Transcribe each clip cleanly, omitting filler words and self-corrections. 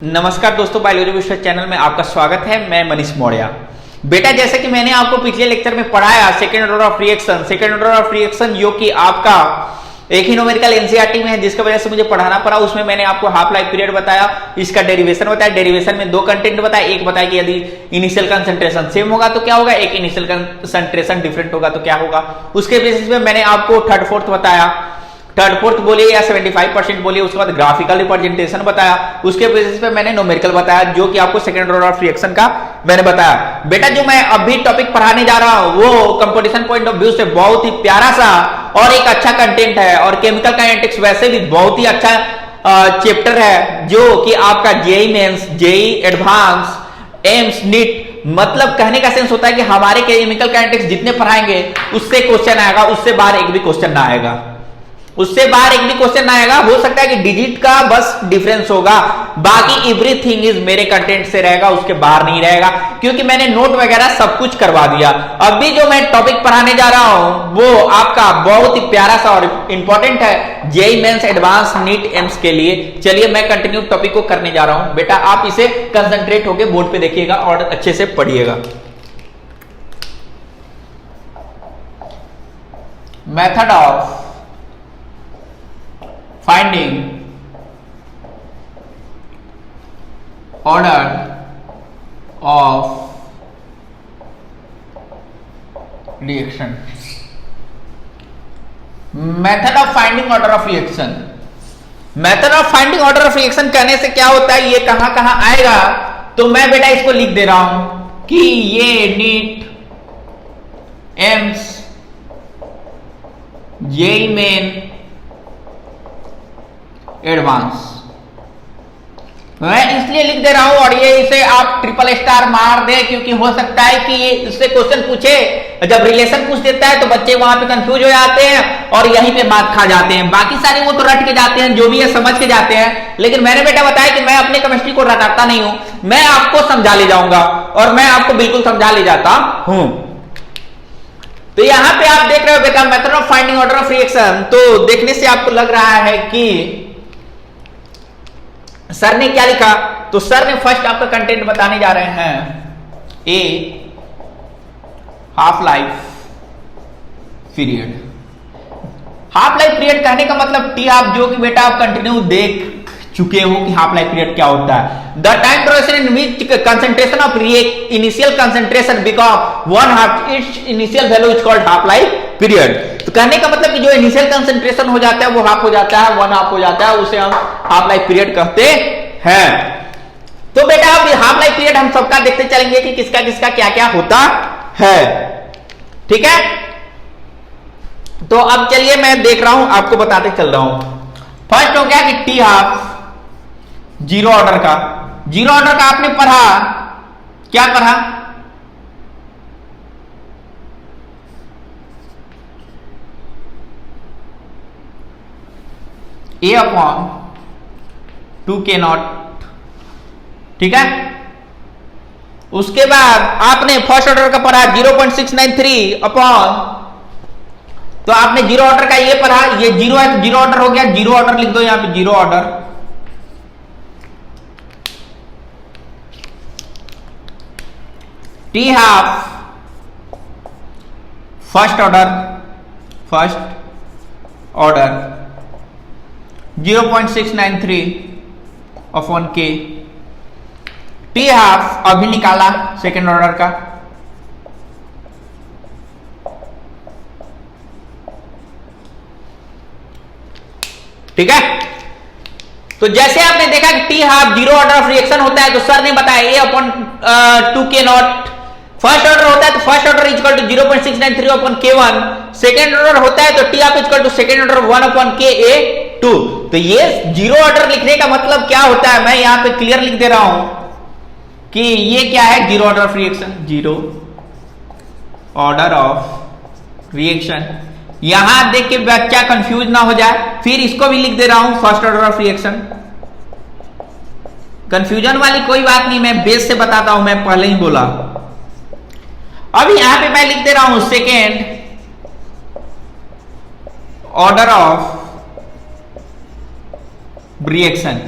नमस्कार दोस्तों, बायोलॉजी विश्व चैनल में आपका स्वागत है। मैं मनीष मौर्य। बेटा, जैसे कि मैंने आपको पिछले लेक्चर में पढ़ाया सेकेंड ऑर्डर ऑफ रिएक्शन जो कि आपका एक ही न्यूमेरिकल एनसीईआरटी में है, जिसकी वजह से मुझे पढ़ाना पड़ा। उसमें मैंने आपको हाफ लाइफ पीरियड बताया, इसका डेरिवेशन बताया। डेरिवेशन में दो कंटेंट बताया। एक बताया कि यदि इनिशियल कंसंट्रेशन सेम होगा तो क्या होगा, एक इनिशियल कंसंट्रेशन डिफरेंट होगा तो क्या होगा। उसके बेसिस पे मैंने आपको थर्ड फोर्थ बताया। थर्ड फोर्थ बोलिए या 75% बोलिए। उसके बाद ग्राफिकल रिप्रेजेंटेशन बताया। उसके बेसिस पे मैंने न्यूमेरिकल बताया, जो कि आपको सेकंड ऑर्डर ऑफ रिएक्शन का मैंने बताया। बेटा, जो मैं अभी टॉपिक पढ़ाने जा रहा हूं वो कंपटीशन पॉइंट ऑफ व्यू से बहुत ही प्यारा सा और एक अच्छा कंटेंट है, और केमिकल काइनेटिक्स वैसे भी बहुत ही अच्छा चैप्टर है, जो कि आपका JEE mains, JEE advance, AIIMS, NEET, मतलब कहने का सेंस होता है कि हमारे केमिकल काइनेटिक्स जितने पढ़ाएंगे उससे क्वेश्चन आएगा, उससे बाहर एक भी क्वेश्चन ना आएगा। उससे बाहर एक भी क्वेश्चन ना आएगा। हो सकता है कि डिजिट का बस डिफरेंस होगा, बाकी एवरीथिंग इज मेरे कंटेंट से रहेगा, उसके बाहर नहीं रहेगा, क्योंकि मैंने नोट वगैरह सब कुछ करवा दिया। अभी जो मैं टॉपिक पढ़ाने जा रहा हूं वो आपका बहुत ही प्यारा सा और इंपॉर्टेंट है JEE mains, advance, NEET, AIIMS के लिए। चलिए मैं कंटिन्यू टॉपिक को करने जा रहा हूं। बेटा, आप इसे कंसंट्रेट होकर बोर्ड पे देखिएगा और अच्छे से पढ़िएगा। Method of finding order of reaction, method of finding order of reaction। Method of finding order of reaction कहने से क्या होता है, ये कहां कहां आएगा, तो मैं बेटा इसको लिख दे रहा हूं कि ये NEET, AIIMS, JEE main, advance, मैं इसलिए लिख दे रहा हूं। और ये इसे आप ट्रिपल स्टार मार दे, क्योंकि हो सकता है कि ये इससे क्वेश्चन पूछे, जब रिलेशन पूछ देता है तो बच्चे वहां पे कंफ्यूज हो जाते हैं और यहीं पे मात खा जाते हैं। बाकी सारे वो तो रट के जाते हैं, जो भी है समझ के जाते हैं, लेकिन मैंने बेटा बताया कि मैं अपने केमिस्ट्री को रटाता नहीं हूं, मैं आपको समझा ले जाऊंगा, और मैं आपको बिल्कुल समझा ले जाता हूं। तो यहां पे आप देख रहे हो बेटा method of finding order of reaction. तो देखने से आपको लग रहा है कि सर ने क्या लिखा, तो सर ने फर्स्ट आपका कंटेंट बताने जा रहे हैं a half life period. Half life period कहने का मतलब टी आप, जो कि बेटा आप कंटिन्यू देख चुके हो कि हाफ लाइफ पीरियड क्या होता है। The time duration in which concentration of initial concentration become one half it's initial value is called half life period. तो कहने का मतलब कि जो इनिशियल कंसंट्रेशन हो जाता है वो हाफ हो जाता है, वन हाफ हो जाता है, उसे हम हाफ लाइफ पीरियड कहते हैं। तो बेटा अब हाफ लाइफ पीरियड हम सबका देखते चलेंगे कि किसका किसका क्या क्या होता है, ठीक है। तो अब चलिए मैं देख रहा हूं, आपको बताते चल रहा हूं। फर्स्ट हो गया कि टी हाफ जीरो ऑर्डर का। जीरो ऑर्डर का आपने पढ़ा, क्या पढ़ा, ए अपॉन 2k0, ठीक है। उसके बाद आपने फर्स्ट ऑर्डर का पढ़ा 0.693 अपॉन, तो आपने जीरो ऑर्डर का ये पढ़ा, ये जीरो है तो जीरो ऑर्डर हो गया, जीरो ऑर्डर लिख दो यहां पे, zero order. T half first order 0.693 upon के। टी हाफ अभी निकाला सेकेंड ऑर्डर का, ठीक है। तो जैसे आपने देखा कि T half zero order of reaction होता है, तो सर ने बताया ए अपॉन 2k0। फर्स्ट ऑर्डर होता है तो first order equal to 0.693 upon k1। Second order होता है तो T half equal to second order 1 upon ka2। तो ये जीरो ऑर्डर लिखने का मतलब क्या होता है, मैं यहां पे क्लियर लिख दे रहा हूं कि ये क्या है, zero order of reaction, zero order of reaction. यहां देख के बच्चा कंफ्यूज ना हो जाए, फिर इसको भी लिख दे रहा हूं first order of reaction. Confusion वाली कोई बात नहीं, मैं बेस से बताता हूं, मैं पहले ही बोला। अब यहां पे मैं लिख दे रहा हूं सेकेंड ऑर्डर ऑफ रिएक्शन,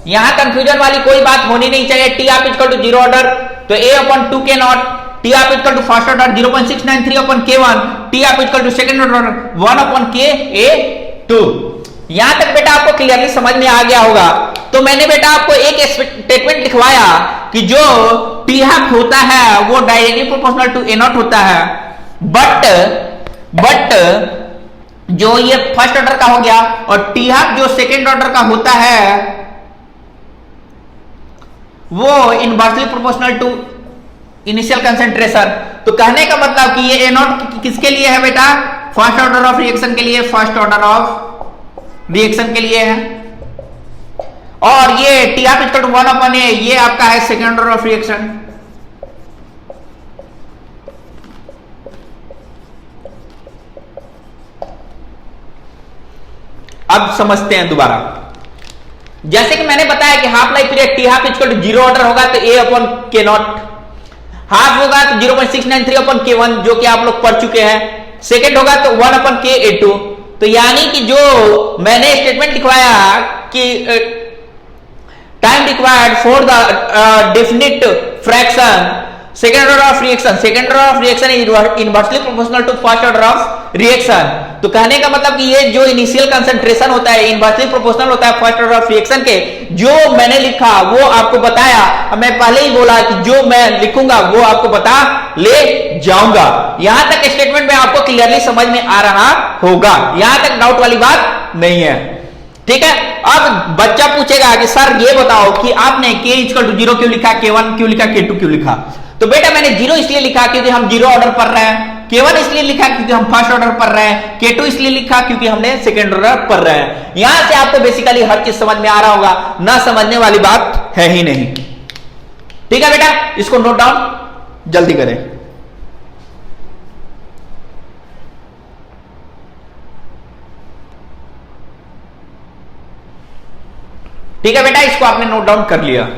यहां कंफ्यूजन वाली कोई बात होनी नहीं चाहिए। टी आप इक्वल टू जीरो ऑर्डर तो A upon two K naught, T आप equal to first order 0.693 upon K one, T आप equal to second order 1 upon K A 2। यहां तक बेटा आपको क्लियरली समझ में आ गया होगा। तो मैंने बेटा आपको एक स्टेटमेंट लिखवाया कि जो टी हाफ होता है वो directly proportional to A naught होता है, बट जो ये फर्स्ट ऑर्डर का हो गया और टी हाफ जो सेकेंड ऑर्डर का होता है वो inversely proportional to initial concentration. तो कहने का मतलब कि ये ए नॉट किसके लिए है बेटा? फर्स्ट ऑर्डर ऑफ रिएक्शन के लिए, फर्स्ट ऑर्डर ऑफ रिएक्शन के लिए है। और ये T half equal to 1 upon a ये आपका है सेकेंड ऑर्डर ऑफ रिएक्शन। अब समझते हैं दोबारा। जैसे कि मैंने बताया कि half life period T half equal to zero order होगा तो A upon K naught, half होगा तो 0.693 अपॉन के वन जो कि आप लोग पढ़ चुके हैं, सेकेंड होगा तो 1 अपॉन के ए टू। तो यानी कि जो मैंने स्टेटमेंट लिखवाया कि time required for the definite fraction second order of reaction, second order of reaction is inversely proportional to first order of reaction. तो कहने का मतलब कि ये जो इनिशियल कंसंट्रेशन होता है इनवर्सली प्रोपोर्शनल होता है फर्स्ट ऑर्डर ऑफ रिएक्शन के। जो मैंने लिखा वो आपको बताया, मैं पहले ही बोला कि जो मैं लिखूंगा वो आपको बता ले जाऊंगा। यहां तक स्टेटमेंट में आपको क्लियरली समझ में आ रहा होगा, यहां तक डाउट वाली बात नहीं है, ठीक है। अब बच्चा पूछेगा कि सर ये बताओ कि आपने k इक्वल टू 0 क्यों लिखा, k1 क्यों लिखा, k2 क्यों लिखा? तो बेटा मैंने 0 इसलिए लिखा क्योंकि हम जीरो ऑर्डर पढ़ रहे हैं, k1 इसलिए लिखा क्योंकि हम फर्स्ट ऑर्डर पढ़ रहे हैं, k2 इसलिए लिखा क्योंकि हमने सेकेंड ऑर्डर पढ़ रहे हैं। यहां से आपको बेसिकली हर चीज समझ में आ रहा होगा, ना समझने वाली बात है ही नहीं, ठीक है बेटा। इसको नोट डाउन जल्दी करें। ठीक है बेटा, इसको आपने नोट डाउन कर लिया।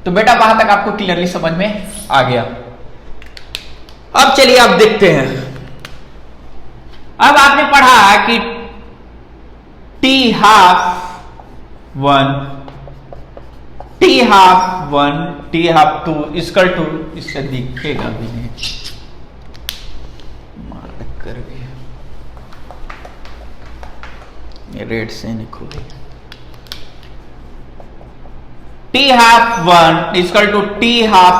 तो बेटा वहां तक आपको क्लियरली समझ में आ गया। अब चलिए आप देखते हैं। अब आपने पढ़ा कि T half 1, T half 1, T half 2 equal to, इससे दिखेगा भी नहीं, मार्क कर भी रेड से लिखो भी। T half 1 equal to T half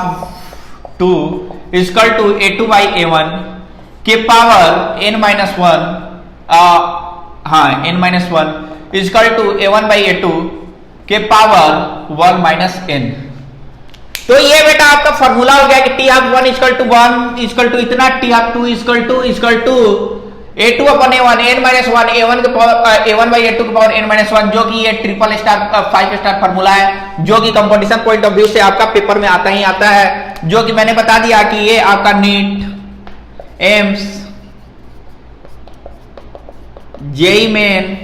2 equal to a2 by a1 के power n-1, n-1 equal to a1 by a2 के पावर 1 माइनस n। तो ये बेटा आपका फॉर्मूला हो गया कि T half 1 equal to 1 equal to इतना, T half 2 equal to a2 upon a1 n-1 a1 के पावर a1 बाई a2 के पावर n-1, जो कि ये ट्रिपल स्टार 5 स्टार फार्मूला है, जो कि कंपटीशन पॉइंट ऑफ व्यू से आपका पेपर में आता ही आता है, जो कि मैंने बता दिया कि ये आपका NEET, AIIMS, JEE main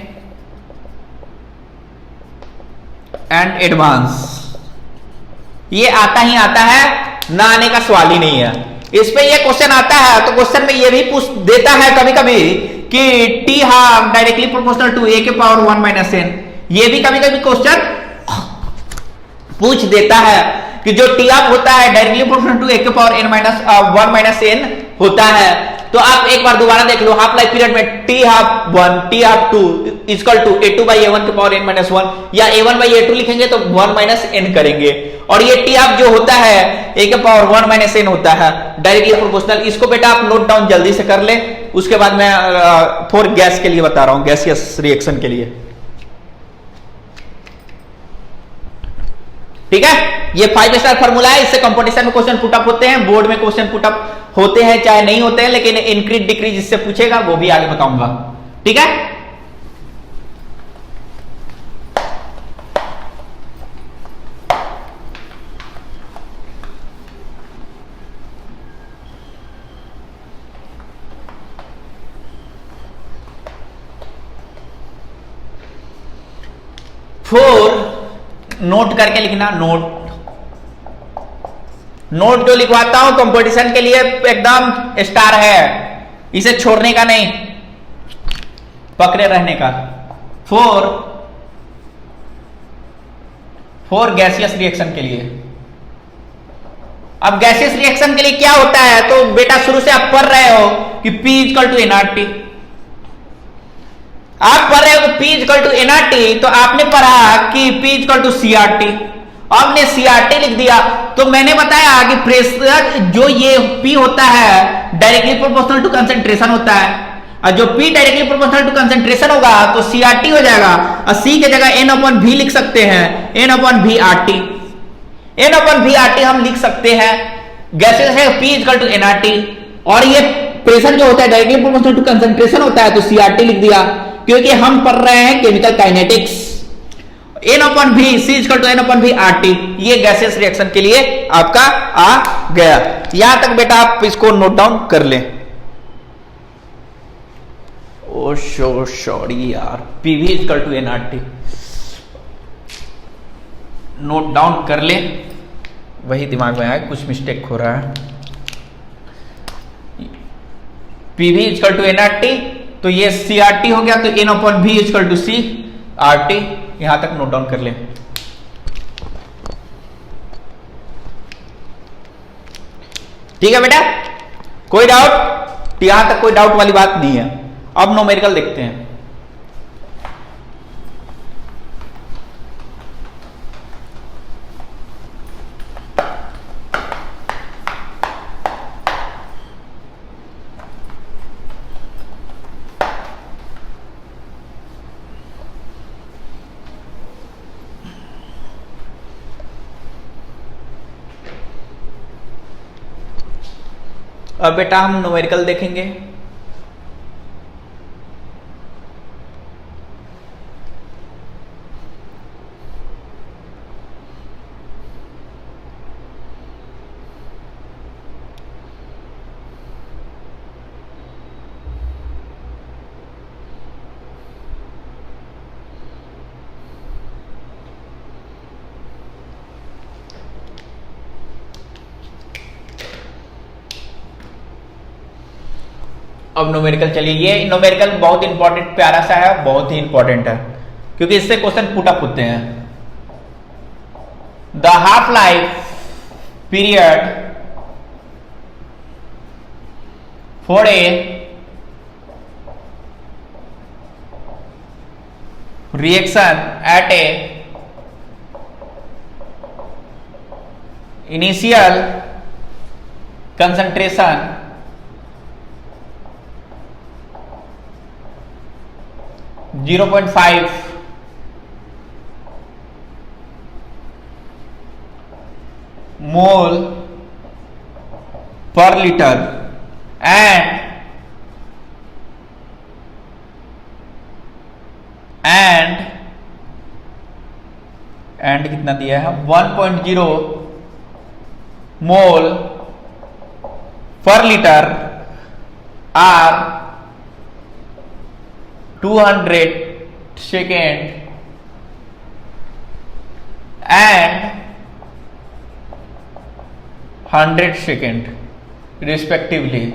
and advance ये आता ही आता है, ना आने का सवाल ही नहीं है। इस पे ये क्वेश्चन आता है तो क्वेश्चन में ये भी पूछ देता है कभी कभी कि T half directly proportional to a के पावर 1 माइनस एन, ये भी कभी कभी क्वेश्चन पूछ देता है कि जो टी हाफ होता है डायरेक्टली प्रोपोर्शनल टू ए के power n minus 1 minus n होता है। तो आप एक बार दोबारा देख लो, हाफ लाइफ पीरियड में t half 1 T half 2 equal to a2 by a1 के पावर n माइनस 1, या a1 बाई a2 लिखेंगे तो 1 माइनस n करेंगे, और ये टी हाफ जो होता है a के पावर 1 माइनस n होता है डायरेक्टली प्रोपोर्शनल। इसको बेटा आप नोट डाउन जल्दी से कर ले, उसके बाद मैं फॉर गैस के लिए बता रहा हूं, गैसियस रिएक्शन के लिए। ठीक है, ये 5 स्टार फॉर्मूला है, इससे कंपटीशन में क्वेश्चन पुटअप होते हैं, बोर्ड में क्वेश्चन पुटअप होते हैं चाहे नहीं होते हैं, लेकिन इंक्रीज डिक्रीज इससे पूछेगा वो भी आगे बताऊंगा। ठीक है, फोर नोट करके लिखना, नोट जो लिखवाता हूं कंपटीशन के लिए एकदम स्टार है, इसे छोड़ने का नहीं, पकड़े रहने का। फोर गैसियस रिएक्शन के लिए। अब गैसियस रिएक्शन के लिए क्या होता है, तो बेटा शुरू से आप पढ़ रहे हो कि P इक्वल टू एनआरटी, आप पढ़ रहे हो कि P इक्वल टू एनआरटी, तो आपने पढ़ा कि P इक्वल टू सीआरटी, आपने सीआरटी लिख दिया। तो मैंने बताया कि प्रेशर जो ये P होता है डायरेक्टली प्रोपोर्शनल टू कंसेंट्रेशन होता है, और जो P directly proportional to concentration होगा तो सीआरटी हो जाएगा, और C की जगह N/V लिख सकते हैं, N/VRT, N/VRT हम लिख सकते हैं। गैसेस है P इक्वल टू एनआरटी, और ये प्रेशर जो होता है डायरेक्टली प्रोपोर्शनल टू कंसेंट्रेशन होता है, तो सीआरटी लिख दिया, क्योंकि हम पढ़ रहे हैं chemical kinetics. N/V C equal to N/VRT, ये गैसेस रिएक्शन के लिए आपका आ गया। यहां तक बेटा आप इसको नोट डाउन कर लें। ओ सॉरी यार, PV equal to NRT note down कर ले, वही दिमाग में आया, कुछ मिस्टेक हो रहा है। PV इक्वल टू NRT, तो ये CRT हो गया, तो N/V इक्वल टू CRT, यहां तक नोट डाउन कर ले। ठीक है बेटा, कोई डाउट? यहां तक कोई डाउट वाली बात नहीं है। अब न्यूमेरिकल देखते हैं। अब बेटा हम न्यूमेरिकल देखेंगे। अब न्यूमेरिकल चलिए, ये न्यूमेरिकल बहुत इंपॉर्टेंट प्यारा सा है, बहुत ही इंपॉर्टेंट है, क्योंकि इससे क्वेश्चन पुटअप होते हैं। The half life period for a reaction at A initial concentration (0.5 mole per liter and कितना दिया है 1.0 mole per litre are 200 second and 100 second respectively.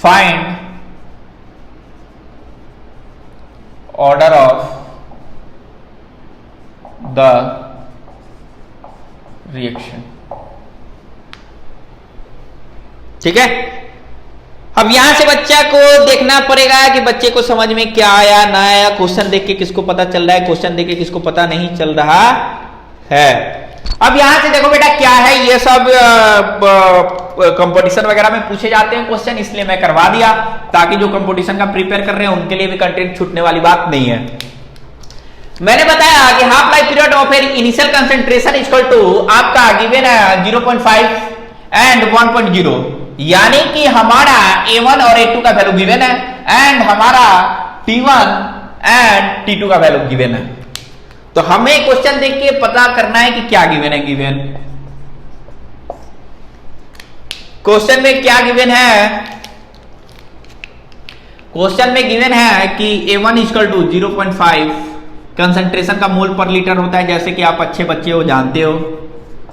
Find order of the reaction. ठीक है, अब यहां से बच्चा को देखना पड़ेगा कि बच्चे को समझ में क्या आया ना आया। क्वेश्चन देख के किसको पता चल रहा है, क्वेश्चन देख के किसको पता नहीं चल रहा है। अब यहां से देखो बेटा क्या है, ये सब कंपटीशन वगैरह में पूछे जाते हैं क्वेश्चन, इसलिए मैं करवा दिया ताकि जो कंपटीशन का प्रिपेयर कर रहे हैं उनके लिए भी कंटेंट छूटने वाली बात नहीं है। मैंने बताया कि half life period of initial concentration equal to आपका गिवन है 0.5 एंड 1.0, यानी कि हमारा A1 और A2 का वैल्यू गिवन है एंड हमारा T1 एंड T2 का वैल्यू गिवन है। तो हमें क्वेश्चन देख के पता करना है कि क्या गिवन है। गिवन क्वेश्चन में क्या गिवन है? क्वेश्चन में गिवन है कि A1 इक्वल टू 0.5 कंसंट्रेशन का मोल पर लीटर होता है। जैसे कि आप अच्छे बच्चे हो, जानते हो,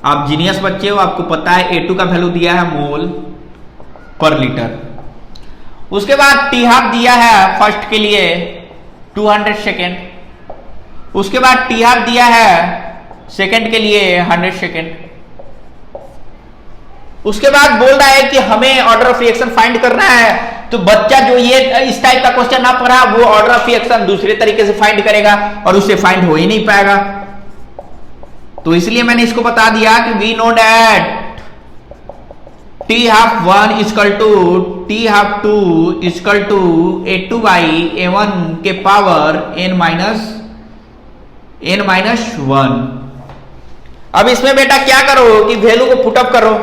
आप जीनियस बच्चे हो, आपको पता है। A2 का वैल्यू दिया है मोल पर लीटर। उसके बाद टी हाफ दिया है फर्स्ट के लिए 200 सेकेंड। उसके बाद टी हाफ दिया है सेकेंड के लिए 100 सेकेंड। उसके बाद बोल रहा है कि हमें ऑर्डर ऑफ रिएक्शन फाइंड करना है। तो बच्चा जो ये इस टाइप का क्वेश्चन ना पढ़ा, वो ऑर्डर ऑफ रिएक्शन दूसरे तरीके से फाइंड करेगा और उससे फाइंड हो ही नहीं पाएगा। तो इसलिए मैंने इसको बता दिया कि we know that T half 1 equal to T half 2 equal to A2 by A1 के पावर n माइनस 1। अब इसमें बेटा क्या करो कि वैल्यू को पुटअप करो।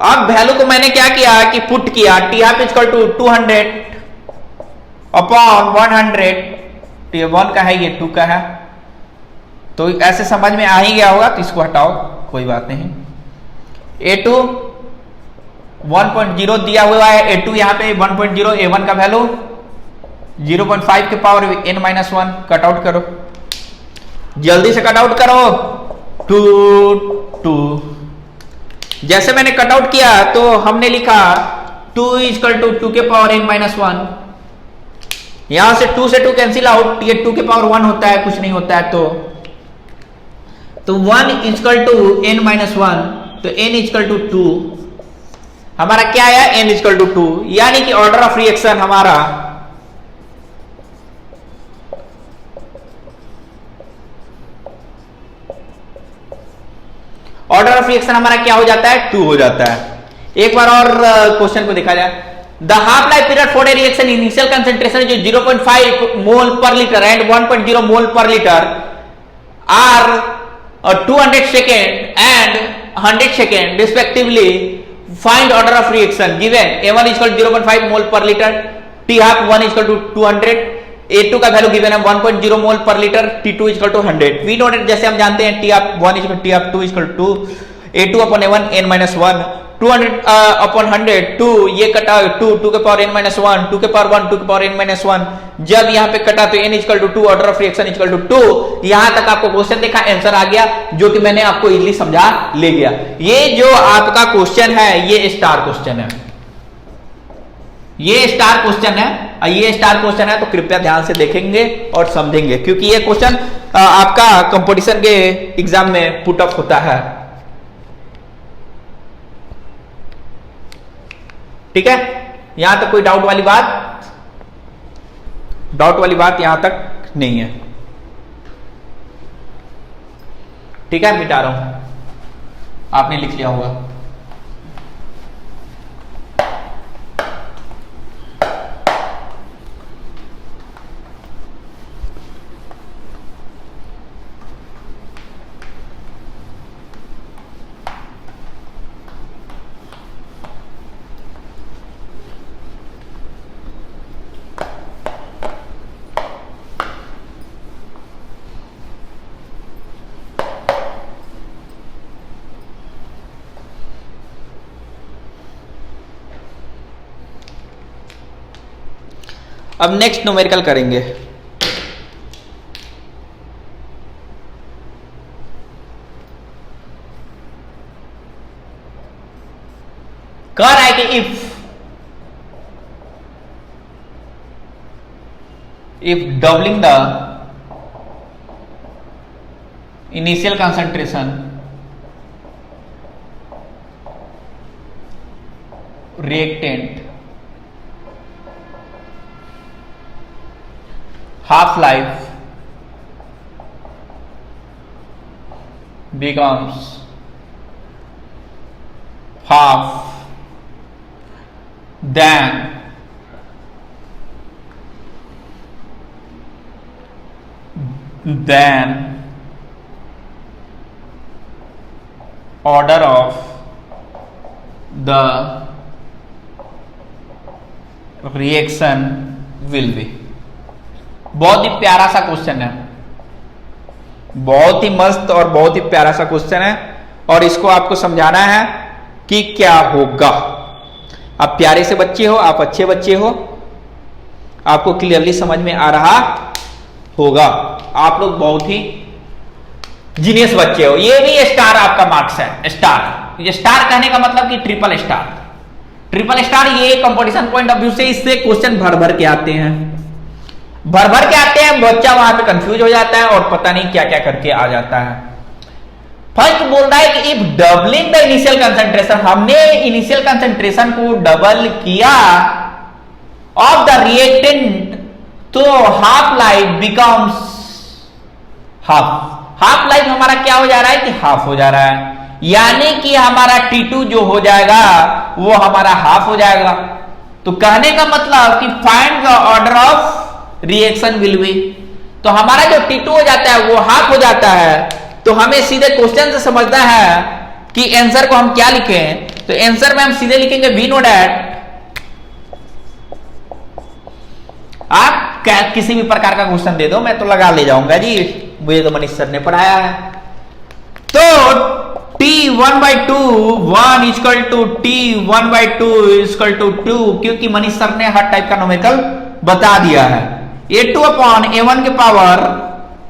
अब वैल्यू को मैंने क्या किया कि पुट किया, T half equal to 200 upon 100। तो ये 1 का है, ये 2 का है, तो ऐसे समझ में आ ही गया होगा। तो इसको हटाओ, कोई बात नहीं। A2 1.0 दिया हुआ है, A2 यहां पे 1.0, A1 का वैल्यू 0.5 के power n minus 1। Cut out करो, जल्दी से कट आउट करो। 2 जैसे मैंने कट आउट किया तो हमने लिखा 2 इक्वल टू 2 के पावर n माइनस 1। यहां से 2 से 2 कैंसिल आउट, ये 2 के पावर 1 होता है, कुछ नहीं होता है। तो 1 इक्वल टू n माइनस 1, तो n इक्वल टू 2। हमारा क्या आया? n इक्वल टू 2, यानी कि ऑर्डर ऑफ रिएक्शन हमारा क्या हो जाता है? 2 हो जाता है। एक बार और क्वेश्चन को देखा जाए। The half life period for a reaction initial concentration जो 0.5 mole per litre and 1.0 mole per litre are 200 second and 100 second respectively. Find order of reaction given A1 equal 0.5 mole per litre, T half 1 equal to 200, A2 का value given है 1.0 mole per litre, T2 equal to 100। We know that, जैसे हम जानते हैं, T half 1 equal T half 2 equal to A2 upon A1 n minus 1। 200 upon 100, 2 ये कटा 2 के power n minus 1, 2 के पावर 1, 2 के पावर n माइनस 1। जब यहां पे कटा तो n equal to 2, order of reaction equal to 2। यहां तक आपको क्वेश्चन देखा, आंसर आ गया, जो कि मैंने आपको इजीली समझा ले गया। ये जो आपका क्वेश्चन है, ये स्टार क्वेश्चन है, ये स्टार क्वेश्चन है। ये स्टार क्वेश्चन है तो कृपया ध्यान से देखेंगे और समझेंगे, क्योंकि ये क्वेश्चन आपका कंपटीशन के एग्जाम में पुट अप होता है। ठीक है, यहां तक कोई डाउट वाली बात? डाउट वाली बात यहां तक नहीं है। ठीक है, मिटा रहा हूं, आपने लिख लिया होगा। अब नेक्स्ट न्यूमेरिकल करेंगे। कह रहा है कि if doubling the initial concentration reactant half life becomes half then than order of the reaction will be। बहुत ही प्यारा सा क्वेश्चन है, बहुत ही मस्त और बहुत ही प्यारा सा क्वेश्चन है, और इसको आपको समझाना है कि क्या होगा। आप प्यारे से बच्चे हो, आप अच्छे बच्चे हो, आपको क्लियरली समझ में आ रहा होगा। आप लोग बहुत ही जीनियस बच्चे हो। ये भी स्टार आपका मार्क्स है, स्टार। ये स्टार कहने का मतलब कि ट्रिपल स्टार। ट्रिपल स्टार ये कंपटीशन पॉइंट ऑफ व्यू से इससे क्वेश्चन भर भर के आते हैं, भर भर के आते हैं। बच्चा वहां पे कंफ्यूज हो जाता है और पता नहीं क्या क्या करके आ जाता है। फर्स्ट बोल रहा है कि if doubling the initial concentration, हमने इनिशियल कंसंट्रेशन को डबल किया ऑफ द रिएक्टेंट, तो half life becomes half. Half life हमारा क्या हो जा रहा है कि हाफ हो जा रहा है, यानी कि हमारा T2 जो हो जाएगा वो हमारा हाफ हो जाएगा। तो कहने का मतलब कि find the order of reaction will be, तो हमारा जो T2 हो जाता है वो हाफ हो जाता है। तो हमें सीधे क्वेश्चन से समझना है कि आंसर को हम क्या लिखें। तो आंसर में हम सीधे लिखेंगे वी नो डैट, आप किसी भी प्रकार का क्वेश्चन दे दो मैं तो लगा ले जाऊंगा जी, मुझे तो मनीष सर ने पढ़ाया है। तो T1/2 1 equal to T1/2 equal to 2, क्योंकि मनीष सर ने हर टाइप का न्यूमेरिकल बता दिया है। A2/A1 के पावर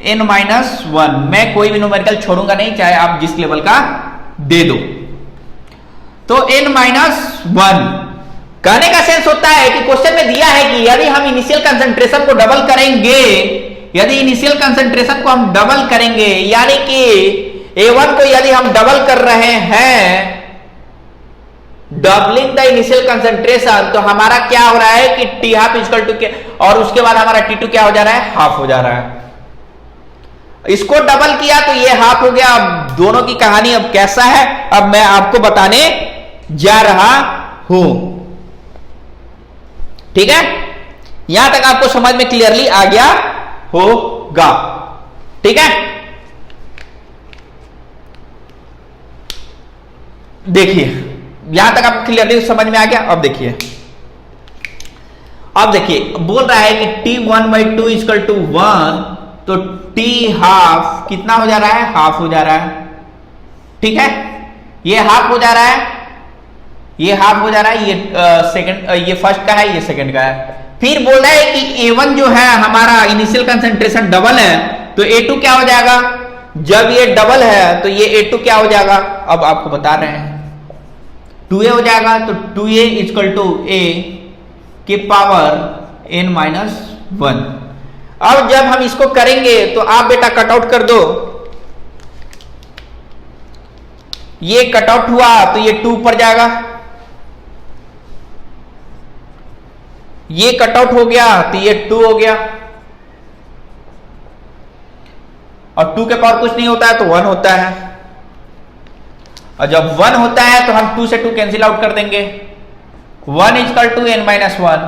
n-1, मैं कोई भी न्यूमेरिकल छोड़ूंगा नहीं, चाहे आप जिस लेवल का दे दो। तो n-1 कहने का सेंस होता है कि क्वेश्चन में दिया है कि यदि हम इनिशियल कंसंट्रेशन को डबल करेंगे, यदि इनिशियल कंसंट्रेशन को हम डबल करेंगे, यानी कि A1 को यदि हम डबल कर रहे हैं, डबलिंग द इनिशियल कंसंट्रेशन, तो हमारा क्या हो रहा है कि T हाफ इक्वल टू के, और उसके बाद हमारा T2 क्या हो जा रहा है, हाफ हो जा रहा है। इसको डबल किया तो ये हाफ हो गया। अब दोनों की कहानी अब कैसा है अब मैं आपको बताने जा रहा हूं, ठीक है। यहां तक आपको समझ में क्लियरली आ गया होगा, ठीक है। देखिए यहां तक आपको क्लियरली समझ में आ गया। अब देखिए बोल रहा है कि T1/2 इक्वल टू 1, तो T हाफ कितना हो जा रहा है, हाफ हो जा रहा है, ठीक है। ये हाफ हो जा रहा है, ये हाफ हो जा रहा है, ये सेकंड, ये फर्स्ट का है, ये सेकंड का है। फिर बोल रहा है कि A1 जो है हमारा इनिशियल कंसंट्रेशन डबल है, तो A2 क्या हो जाएगा, जब ये डबल है तो ये A2 क्या हो जाएगा, अब आपको बता रहे हैं 2A हो जाएगा। तो 2A इक्वल टू A के पावर n-1। अब जब हम इसको करेंगे तो आप बेटा कट आउट कर दो, ये कट आउट हुआ तो ये 2 ऊपर जाएगा, ये कट आउट हो गया तो ये 2 हो गया, और 2 के पावर कुछ नहीं होता है तो 1 होता है, और जब 1 होता है तो हम 2 से 2 कैंसिल आउट कर देंगे। 1 equal to n-1,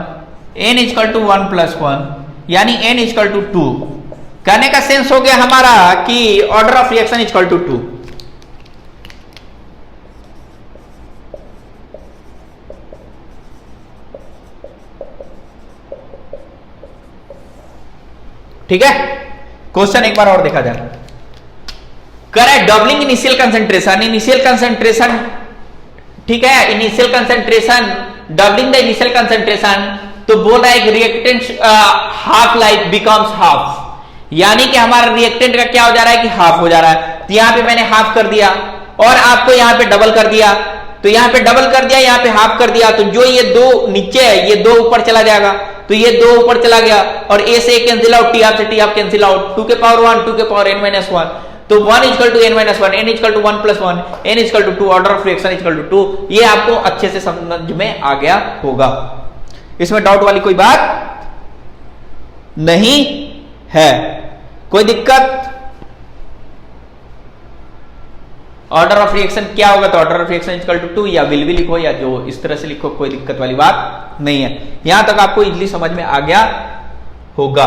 n equal to 1 + 1, यानी n इक्वल टू 2। कहने का सेंस हो गया हमारा कि order of reaction equal to 2। ठीक है, क्वेश्चन एक बार और देखा जाए। Correct, doubling initial concentration, initial concentration, ठीक है, initial concentration, doubling the initial concentration, तो बोल रहा है कि reactant half life becomes half, यानी कि हमारा रिएक्टेंट का क्या हो जा रहा है कि हाफ हो जा रहा है। तो यहां पे मैंने हाफ कर दिया और आपको यहां पे डबल कर दिया, तो यहां पे डबल कर दिया, यहां पे हाफ कर दिया, तो जो ये 2 नीचे है ये 2 ऊपर चला जाएगा, तो ये 2 ऊपर चला गया, और a से कैंसिल आउट, t हाफ से t हाफ कैंसिल आउट, 2 के पावर 1, 2 के पावर n-1, तो 1 equal to n-1, n equal to 1 + 1, n equal to 2, order of reaction equal to 2। ये आपको अच्छे से समझ में आ गया होगा, इसमें डाउट वाली कोई बात नहीं है। कोई दिक्कत? ऑर्डर ऑफ रिएक्शन क्या होगा, तो order of reaction equal to 2, या विल भी लिखो या जो इस तरह से लिखो, कोई दिक्कत वाली बात नहीं है। यहां तक आपको इजीली समझ में आ गया होगा।